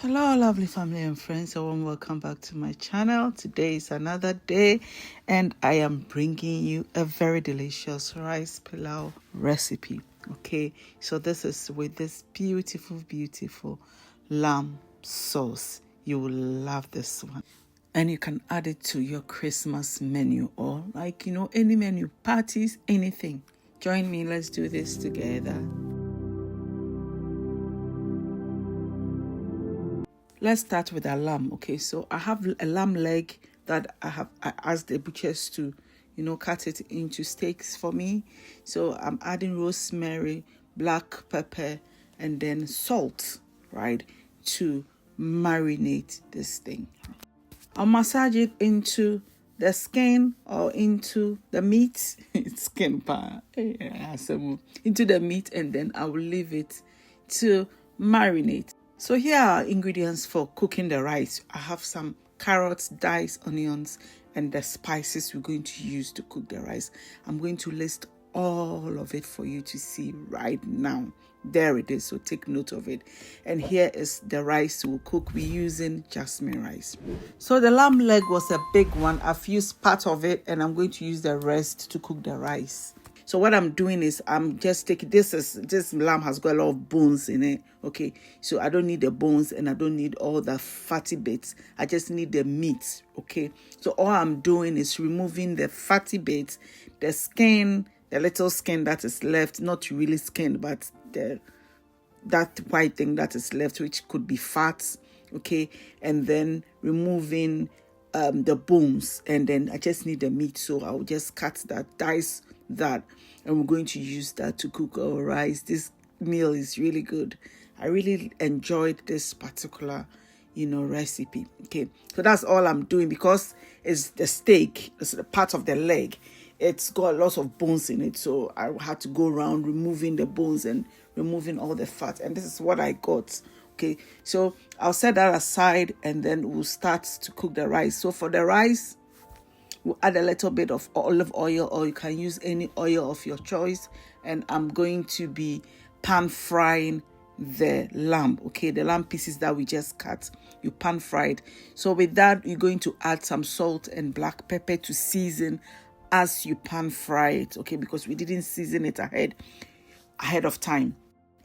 Hello, lovely family and friends. A warm welcome back to my channel. Today is another day, and I am bringing you a very delicious rice pilau recipe. Okay, so this is with this beautiful lamb sauce. You will love this one, and you can add it to your Christmas menu or any menu, parties, anything. Join me. Let's do this together. Let's start with a lamb. Okay, so I have a lamb leg that I asked the butchers to cut it into steaks for me. So I'm adding rosemary, black pepper, and then salt, right, to marinate this thing. I'll massage it into the skin or into the meat. Skin pa. Into the meat, and then I will leave it to marinate. So here are ingredients for cooking the rice. I have some carrots, diced onions, and the spices we're going to use to cook the rice. I'm going to list all of it for you to see right now. There it is, so take note of it. And here is the rice we'll cook. We're using jasmine rice. So the lamb leg was a big one. I've used part of it, and I'm going to use the rest to cook the rice. So what I'm doing is I'm just taking this lamb has got a lot of bones in it. Okay, so I don't need the bones and I don't need all the fatty bits. I just need the meat. Okay, so all I'm doing is removing the fatty bits, the skin, the little skin that is left, not really skin, but that white thing that is left, which could be fat. Okay, and then removing the bones, and then I just need the meat. So I'll just cut that, dice that, and we're going to use that to cook our rice. This meal is really good. I really enjoyed this particular recipe. Okay, so that's all I'm doing because it's the steak, it's the part of the leg. It's got lots of bones in it, so I had to go around removing the bones and removing all the fat, and this is what I got. Okay, so I'll set that aside, and then we'll start to cook the rice. So for the rice, we'll add a little bit of olive oil, or you can use any oil of your choice. And I'm going to be pan frying the lamb. Okay, the lamb pieces that we just cut, you pan fried. So with that, you're going to add some salt and black pepper to season as you pan fry it. Okay, because we didn't season it ahead of time.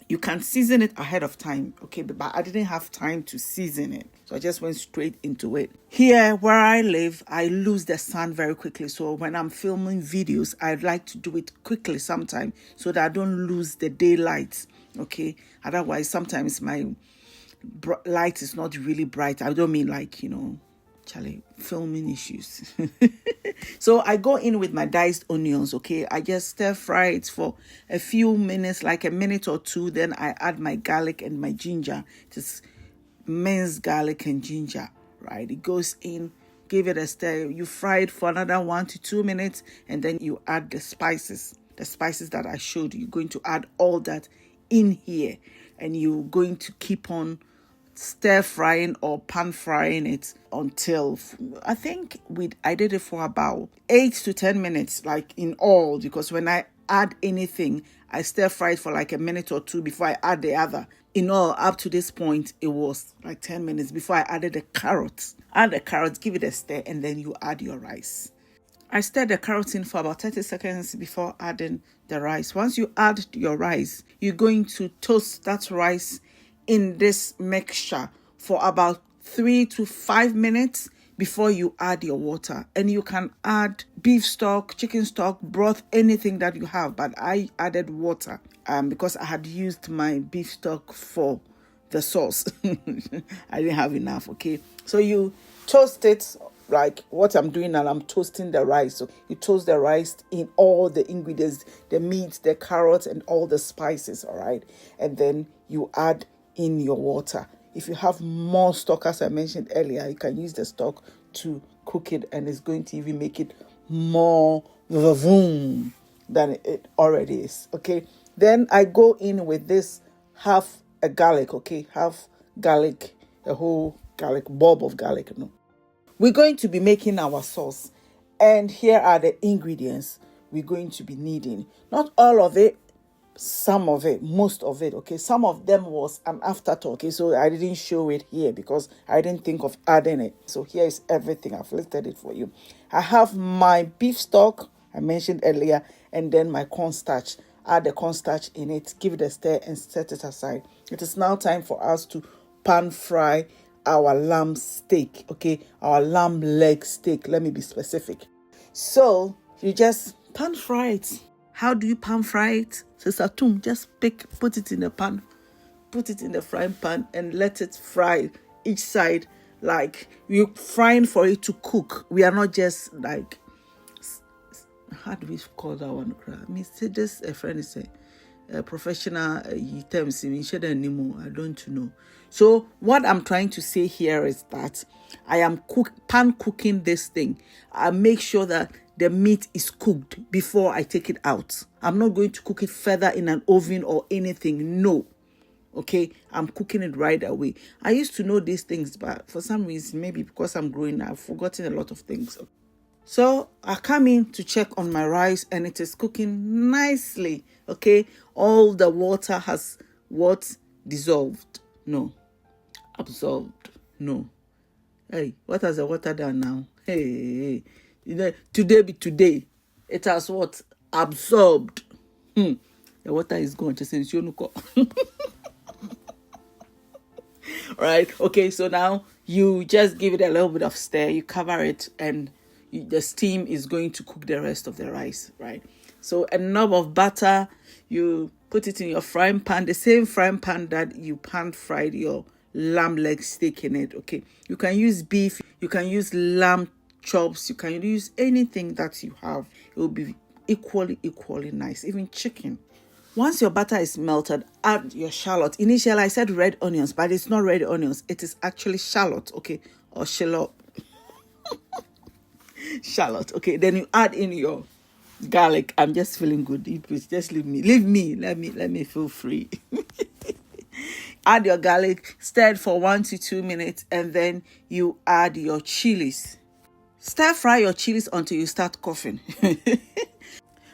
You can season it ahead of time, okay, but I didn't have time to season it, so I just went straight into it. Here where I live, I lose the sun very quickly, so when I'm filming videos, I'd like to do it quickly sometimes so that I don't lose the daylight. Okay, otherwise sometimes my light is not really bright. I don't mean filming issues. So I go in with my diced onions. Okay, I just stir fry it for a few minutes, like a minute or two. Then I add my garlic and my ginger, just minced garlic and ginger, right? It goes in, give it a stir. You fry it for another 1 to 2 minutes, and then you add the spices that I showed you. You're going to add all that in here, and you're going to keep on stir frying or pan frying it until I think I did it for about 8 to 10 minutes, like in all, because when I add anything, I stir fry it for like a minute or two before I add the other. In all, up to this point, it was like 10 minutes before I added the carrots. Add the carrots, give it a stir, and then you add your rice. I stirred the carrots in for about 30 seconds before adding the rice. Once you add your rice, you're going to toast that rice in this mixture for about 3 to 5 minutes before you add your water. And you can add beef stock, chicken stock, broth, anything that you have, but I added water because I had used my beef stock for the sauce. I didn't have enough. Okay, so you toast it like what I'm doing now. I'm toasting the rice. So you toast the rice in all the ingredients, the meat, the carrots, and all the spices. All right, and then you add in your water. If you have more stock, as I mentioned earlier, you can use the stock to cook it, and it's going to even make it more vavoom than it already is. Okay, then I go in with this half a garlic. Okay, half garlic, a whole garlic, bulb of garlic. No, we're going to be making our sauce, and here are the ingredients we're going to be needing. Not all of it, some of it, most of it, okay. Some of them was an afterthought, okay, so I didn't show it here because I didn't think of adding it. So here is everything. I've listed it for you. I have my beef stock I mentioned earlier, and then my cornstarch. Add the cornstarch in it, give it a stir, and set it aside. It is now time for us to pan fry our lamb steak, okay, our lamb leg steak. Let me be specific. So you just pan fry it. How do you pan fry it? Sister Tum, just put it in the pan, put it in the frying pan, and let it fry each side. Like you're frying for it to cook. We are not just like, how do we call that one? I mean, say just a friend is a professional terms. I don't know. So what I'm trying to say here is that I am pan cooking this thing. I make sure that the meat is cooked before I take it out. I'm not going to cook it further in an oven or anything. No. Okay, I'm cooking it right away. I used to know these things, but for some reason, maybe because I'm growing, I've forgotten a lot of things. So I come in to check on my rice, and it is cooking nicely. Okay, all the water has dissolved? No. Absorbed? No. Hey, what has the water done now? Hey. Today be today. It has what? Absorbed. The water is gone. Just in right? Okay, so now you just give it a little bit of stir. You cover it, and the steam is going to cook the rest of the rice, right? So a knob of butter, you put it in your frying pan, the same frying pan that you pan fried your lamb leg steak in it, okay? You can use beef, you can use lamb chops, you can use anything that you have. It will be equally nice, even chicken. Once your butter is melted, add your shallot. Initially, I said red onions, but it's not red onions. It is actually shallot, okay? Or shallot. Shallot, okay? Then you add in your garlic. I'm just feeling good. Please just leave me. Let me feel free. Add your garlic, stir it for 1 to 2 minutes, and then you add your chilies. Stir fry your chilies until you start coughing.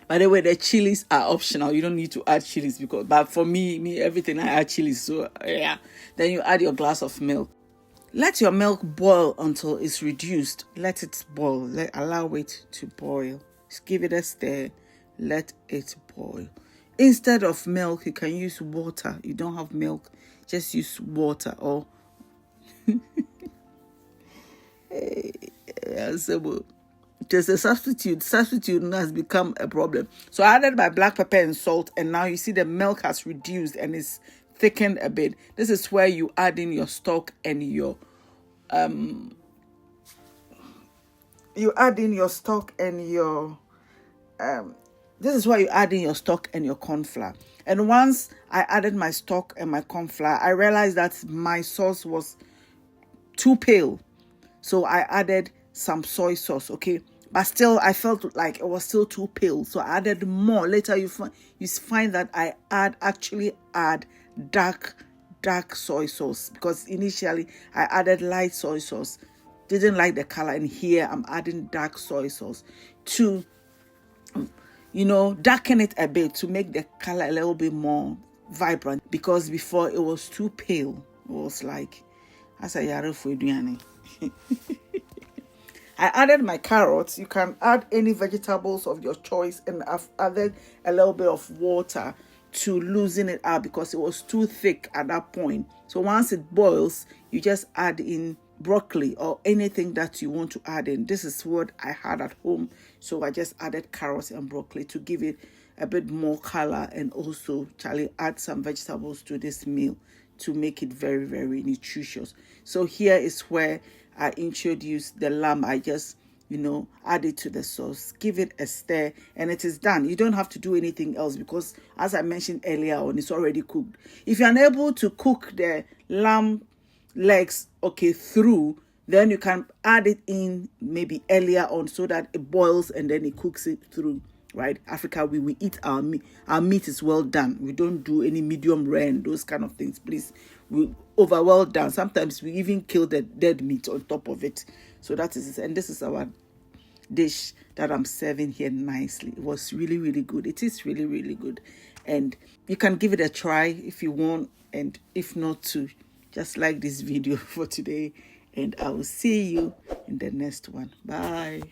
By the way, the chilies are optional. You don't need to add chilies but for me, everything I add chilies. So yeah. Then you add your glass of milk. Let your milk boil until it's reduced. Let it boil. Allow it to boil. Just give it a stir. Let it boil. Instead of milk, you can use water. You don't have milk, just use water. Or just a substitute. Substitute has become a problem. So I added my black pepper and salt, and now you see the milk has reduced and it's thickened a bit. This is where you add in your stock and your this is where you add in your stock and your corn flour. And once I added my stock and my corn flour, I realized that my sauce was too pale. So I added some soy sauce, okay? But still, I felt like it was still too pale. So I added more. Later, you find that I actually add dark soy sauce, because initially I added light soy sauce. Didn't like the color, and here I'm adding dark soy sauce to darken it a bit, to make the color a little bit more vibrant, because before it was too pale. It was like I added my carrots. You can add any vegetables of your choice, and I've added a little bit of water to loosen it up because it was too thick at that point. So once it boils, you just add in broccoli or anything that you want to add in. This is what I had at home, so I just added carrots and broccoli to give it a bit more color, and also add some vegetables to this meal to make it very, very nutritious. So here is where I introduce the lamb. I just add it to the sauce, give it a stir, and it is done. You don't have to do anything else, because as I mentioned earlier on, it's already cooked. If you're unable to cook the lamb legs through, then you can add it in maybe earlier on, so that it boils and then it cooks it through, right? Africa, we eat our meat. Our meat is well done. We don't do any medium rare and those kind of things, please. We over well done. Sometimes we even kill the dead meat on top of it. So that is it. And this is our dish that I'm serving here nicely. It was really, really good. It is really, really good. and you can give it a try if you want, and if not to, just like this video for today, and I will see you in the next one. Bye.